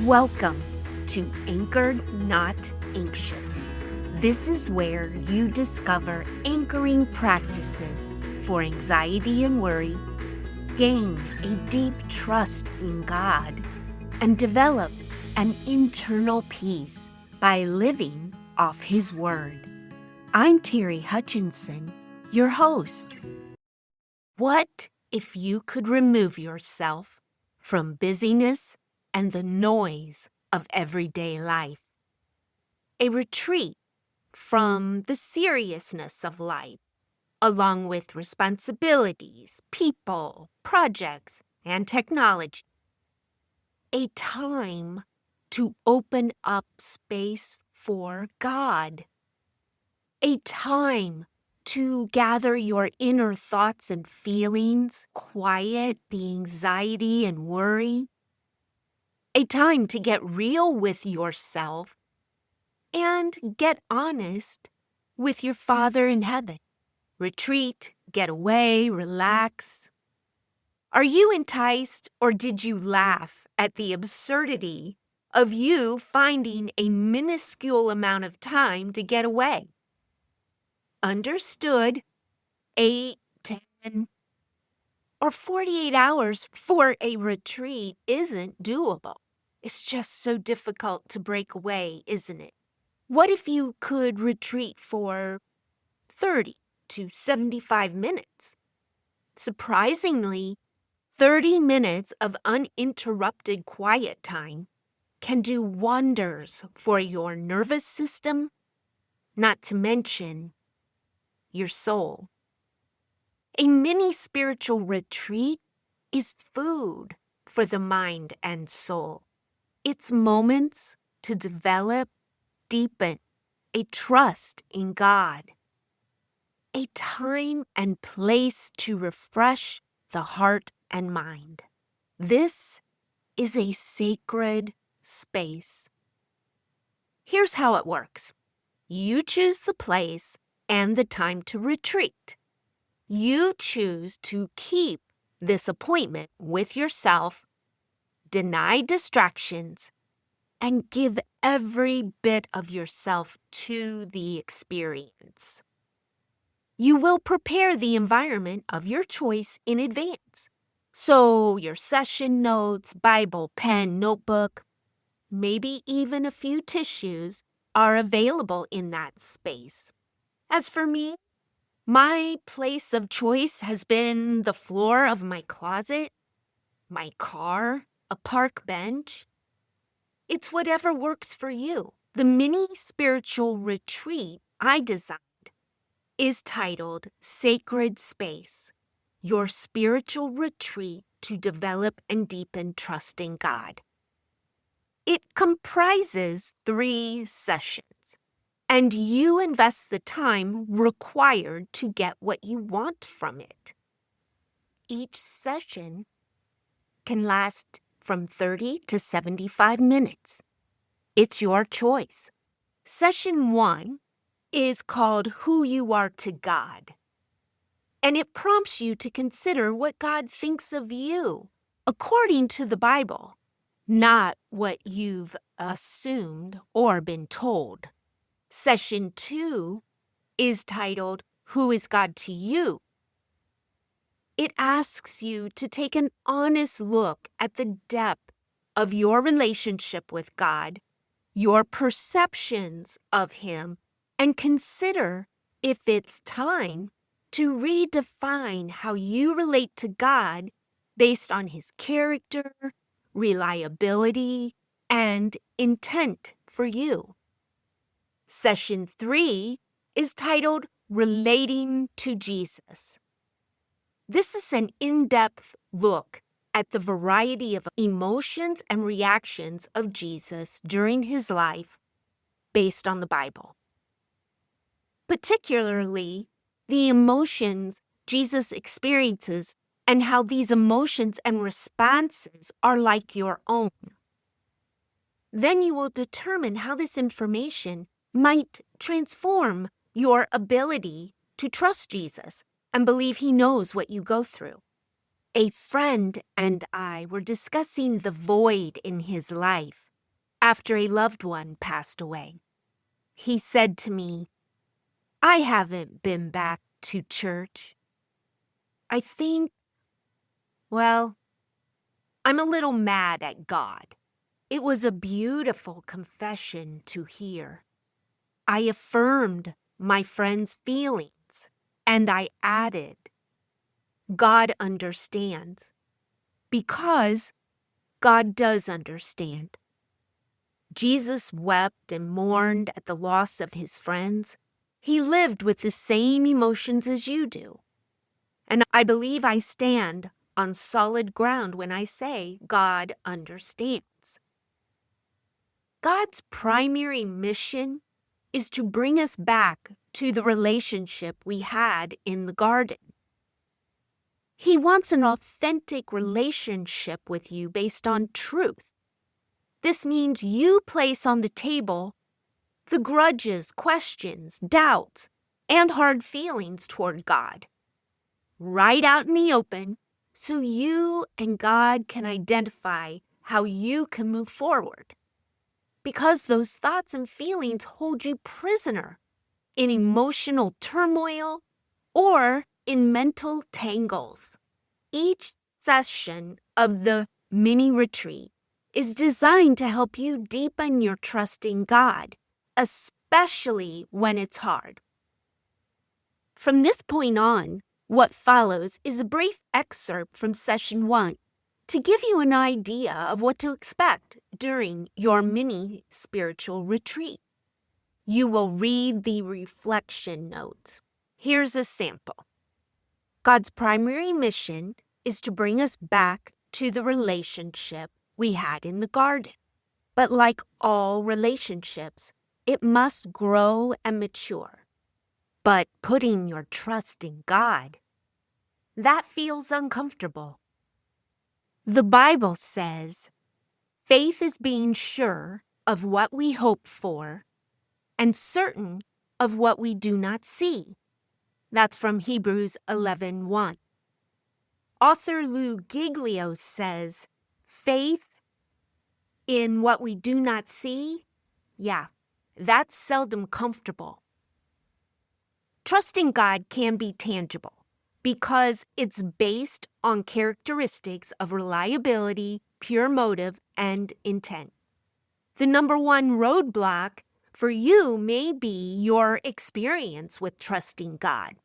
Welcome to Anchored Not Anxious. This is where you discover anchoring practices for anxiety and worry, gain a deep trust in God, and develop an internal peace by living off His Word. I'm Terry Hutchinson, your host. What if you could remove yourself from busyness and the noise of everyday life? A retreat from the seriousness of life, along with responsibilities, people, projects, and technology. A time to open up space for God. A time to gather your inner thoughts and feelings, quiet the anxiety and worry. A time to get real with yourself and get honest with your Father in heaven. Retreat, get away, relax. Are you enticed, or did you laugh at the absurdity of you finding a minuscule amount of time to get away? Understood, 8, 10, or 48 hours for a retreat isn't doable. It's just so difficult to break away, isn't it? What if you could retreat for 30 to 75 minutes? Surprisingly, 30 minutes of uninterrupted quiet time can do wonders for your nervous system, not to mention your soul. A mini spiritual retreat is food for the mind and soul. It's moments to develop, deepen a trust in God. A time and place to refresh the heart and mind. This is a sacred space. Here's how it works. You choose the place and the time to retreat. You choose to keep this appointment with yourself, deny distractions, and give every bit of yourself to the experience. You will prepare the environment of your choice in advance. So your session notes, Bible, pen, notebook, maybe even a few tissues are available in that space. As for me, my place of choice has been the floor of my closet, my car, a park bench. It's whatever works for you. The mini spiritual retreat I designed is titled Sacred Space, your spiritual retreat to develop and deepen trust in God. It comprises 3 sessions, and you invest the time required to get what you want from it. Each session can last from 30 to 75 minutes. It's your choice. Session 1 is called Who You Are to God, and it prompts you to consider what God thinks of you according to the Bible, not what you've assumed or been told. Session 2 is titled Who is God to You? It asks you to take an honest look at the depth of your relationship with God, your perceptions of Him, and consider if it's time to redefine how you relate to God based on His character, reliability, and intent for you. Session 3 is titled Relating to Jesus. This is an in-depth look at the variety of emotions and reactions of Jesus during His life based on the Bible. Particularly, the emotions Jesus experiences and how these emotions and responses are like your own. Then you will determine how this information might transform your ability to trust Jesus and believe He knows what you go through. A friend and I were discussing the void in his life after a loved one passed away. He said to me, "I haven't been back to church. I think, well, I'm a little mad at God." It was a beautiful confession to hear. I affirmed my friend's feelings, and I added, "God understands," because God does understand. Jesus wept and mourned at the loss of his friends. He lived with the same emotions as you do. And I believe I stand on solid ground when I say God understands. God's primary mission is to bring us back to the relationship we had in the garden. He wants an authentic relationship with you based on truth. This means you place on the table the grudges, questions, doubts, and hard feelings toward God, right out in the open, so you and God can identify how you can move forward. Because those thoughts and feelings hold you prisoner in emotional turmoil or in mental tangles. Each session of the mini retreat is designed to help you deepen your trust in God, especially when it's hard. From this point on, what follows is a brief excerpt from session 1 to give you an idea of what to expect during your mini spiritual retreat. You will read the reflection notes. Here's a sample. God's primary mission is to bring us back to the relationship we had in the garden. But like all relationships, it must grow and mature. But putting your trust in God, that feels uncomfortable. The Bible says, faith is being sure of what we hope for and certain of what we do not see. That's from Hebrews 11:1. Author Lou Giglio says, faith in what we do not see, that's seldom comfortable. Trusting God can be tangible because it's based on characteristics of reliability, pure motive, and intent. The number one roadblock for you may be your experience with trusting God.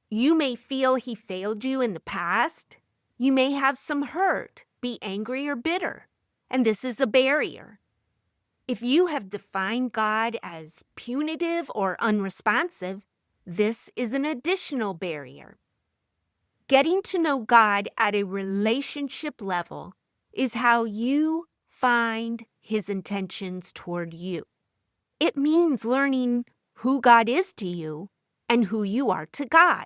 You may feel he failed you in the past. You may have some hurt, be angry or bitter, and this is a barrier. If you have defined God as punitive or unresponsive, this is an additional barrier. Getting to know God at a relationship level is how you find his intentions toward you. It means learning who God is to you and who you are to God.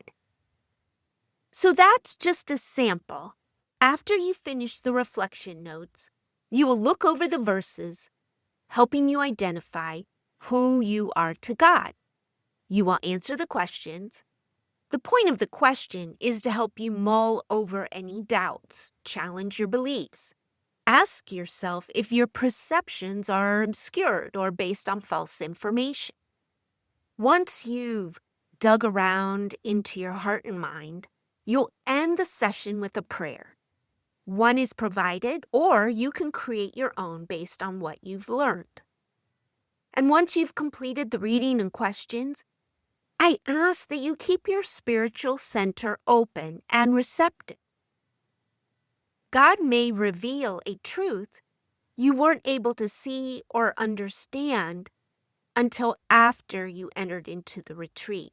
So that's just a sample. After you finish the reflection notes, you will look over the verses, helping you identify who you are to God. You will answer the questions. The point of the question is to help you mull over any doubts, challenge your beliefs. Ask yourself if your perceptions are obscured or based on false information. Once you've dug around into your heart and mind, you'll end the session with a prayer. One is provided, or you can create your own based on what you've learned. And once you've completed the reading and questions, I ask that you keep your spiritual center open and receptive. God may reveal a truth you weren't able to see or understand until after you entered into the retreat.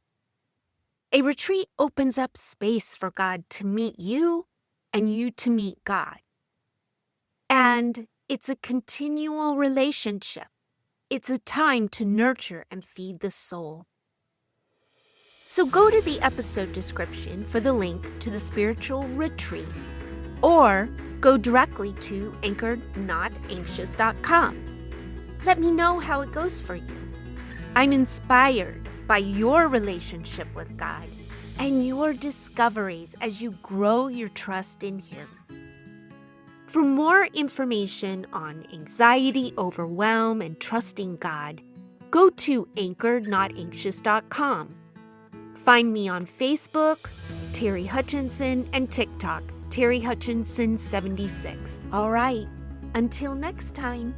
A retreat opens up space for God to meet you and you to meet God. And it's a continual relationship. It's a time to nurture and feed the soul. So go to the episode description for the link to the spiritual retreat, or go directly to anchorednotanxious.com. Let me know how it goes for you. I'm inspired by your relationship with God and your discoveries as you grow your trust in Him. For more information on anxiety, overwhelm, and trusting God, go to anchorednotanxious.com. Find me on Facebook, Terry Hutchinson, and TikTok, Terry Hutchinson 76. All right, until next time.